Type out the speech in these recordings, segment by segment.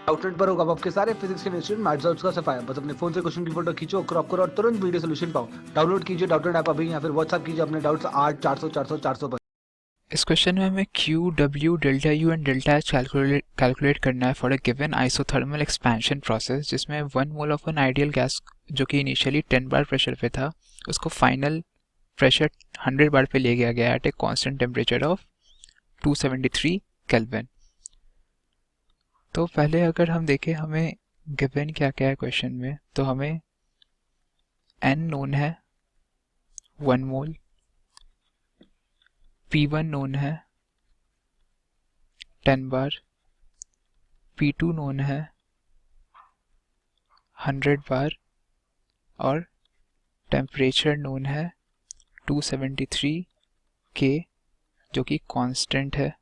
Outlet पर होगा आपके सारे फिजिक्स के इंस्टीट्यूट मैथ्स और उसका सफाया। बस अपने फोन से क्वेश्चन की फोटो खींचो, क्रॉप करो और तुरंत वीडियो सोल्यूशन पाओ। डाउनलोड कीजिए डाउटनेट ऐप अभी या फिर व्हाट्सएप कीजिए अपने डाउट्स 8 400 400 400 पर। इस क्वेश्चन में हमें Q, W, delta U and delta H calculate करना है for a given isothermal expansion process, जिसमें 1 mole of an ideal gas जो कि इनिशियली 10 बार प्रेशर पे था, उसको फाइनल प्रेशर 100 बार पे ले गया at a constant temperature of 273 kelvin. तो पहले अगर हम देखें हमें गिवन क्या क्या है क्वेश्चन में, तो हमें N नोन है 1 मोल, P1 नोन है 10 बार, P2 नोन है 100 बार और टेम्परेचर नोन है 273 के, जो कि कांस्टेंट है।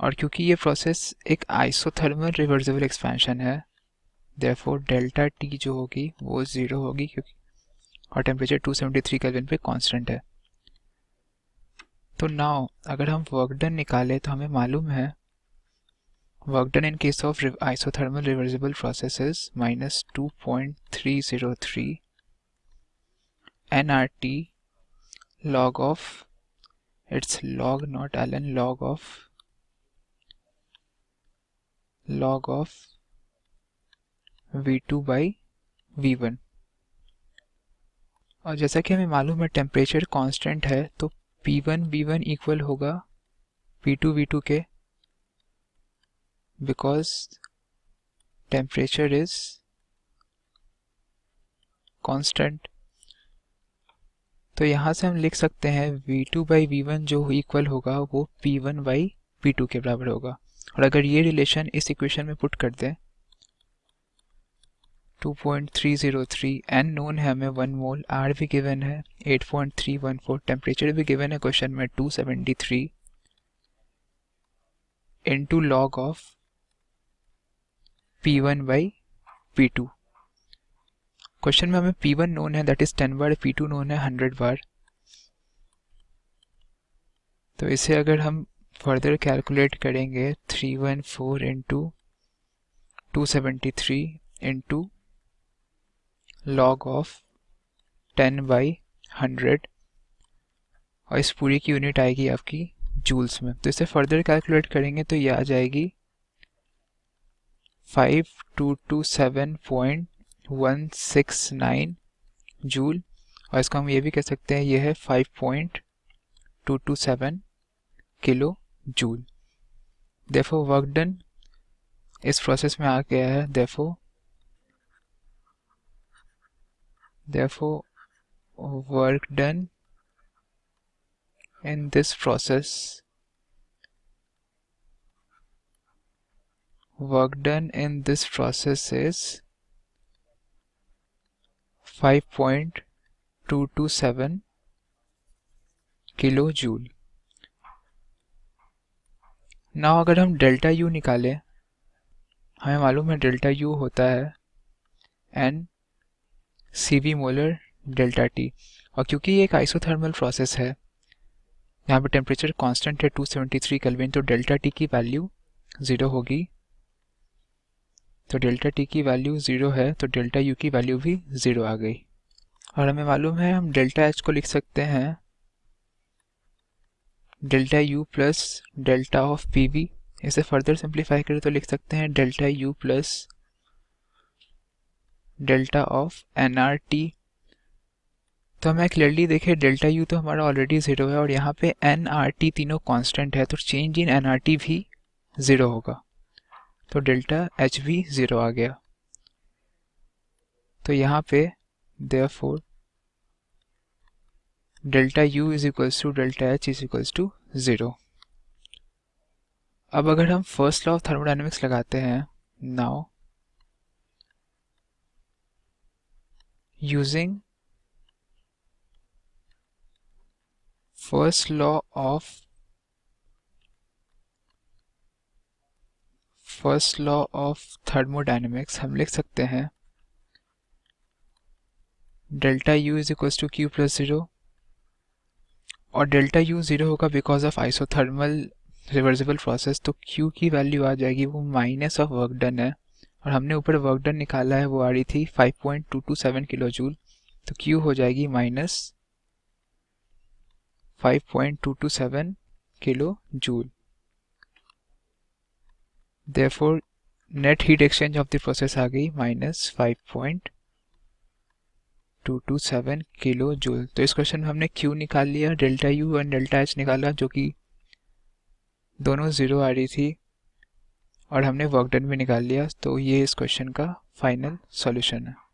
और क्योंकि ये प्रोसेस एक आइसोथर्मल रिवर्सिबल एक्सपेंशन है, देयरफॉर डेल्टा टी जो होगी वो 0 होगी, क्योंकि और टेम्परेचर 273 केल्विन पे कांस्टेंट है। तो नाउ अगर हम वर्क डन निकालें तो हमें मालूम है work done in case of isothermal reversible process is -2.303 nRT log of, it's log not ln, log of V2 by V1। और जैसा कि हमें मालूम है टेम्परेचर कांस्टेंट है, तो P1 V1 इक्वल होगा P2 V2 के, बिकॉज टेम्परेचर इज कांस्टेंट। तो यहाँ से हम लिख सकते हैं V2 by V1 जो इक्वल होगा वो P1 by P2 के बराबर होगा। और अगर ये रिलेशन इस इक्वेशन में पुट कर दें, 2.303, N नोन है हमें 1 मोल, R भी गिवन है 8.314, टेम्परेचर भी गिवन है क्वेश्चन में 273, into log of P1 by P2। Question में हमें P1 नोन है that is 10 bar, P2 known है 100 बार। तो इसे अगर हम फर्दर कैलकुलेट करेंगे 314 into 273 into log of 10 by 100, और इस पूरी की यूनिट आएगी आपकी जूल्स में। तो इसे फर्दर कैलकुलेट करेंगे तो ये आ जाएगी 5227.169 जूल, और इसको हम ये भी कह सकते हैं ये है 5.227 kilo joule. Therefore work done इस प्रोसेस में आ गया है, therefore work done in this process is 5.227 kilo joule. Now अगर हम डेल्टा यू निकालें, हमें मालूम है डेल्टा यू होता है n CV molar delta T, और क्योंकि ये एक आइसोथर्मल प्रोसेस है, यहाँ पे टेम्परेचर कांस्टेंट है 273 केल्विन, तो डेल्टा टी की वैल्यू 0 होगी। तो डेल्टा टी की वैल्यू 0 है तो डेल्टा यू की वैल्यू भी 0 आ गई। और हमें मालूम है हम डेल्टा एच को लिख सकते हैं delta you plus delta of PV। इसे फर्दर सिंप्लीफाई करें तो लिख सकते हैं delta you plus delta of NRT। तो हमें क्लियरली देखें डेल्टा यू तो हमारा ऑलरेडी 0 है और यहाँ पे NRT तीनों कांस्टेंट है, तो चेंज इन NRT भी 0 होगा, तो डेल्टा H भी 0 आ गया। तो यहाँ पे therefore delta U is equals to delta H is equals to 0। अब अगर हम फर्स्ट लॉ ऑफ थर्मोडायनेमिक्स लगाते हैं, now using first law of thermodynamics हम लिख सकते हैं delta U is equals to Q plus 0, और डेल्टा यू 0 होगा because of isothermal reversible process, तो Q की वैल्यू आ जाएगी वो माइनस ऑफ वर्क डन है, और हमने ऊपर वर्क डन निकाला है वो आ रही थी 5.227 किलो जूल, तो Q हो जाएगी minus 5.227 kilo joule. Therefore net heat exchange of the process आ गई माइनस 5.227 किलो जूल। तो इस क्वेश्चन में हमने Q निकाल लिया, delta U and delta H निकाला जो कि दोनों ज़ीरो आ रही थी, और हमने वर्क डन भी निकाल लिया। तो ये इस क्वेश्चन का फाइनल सॉल्यूशन है।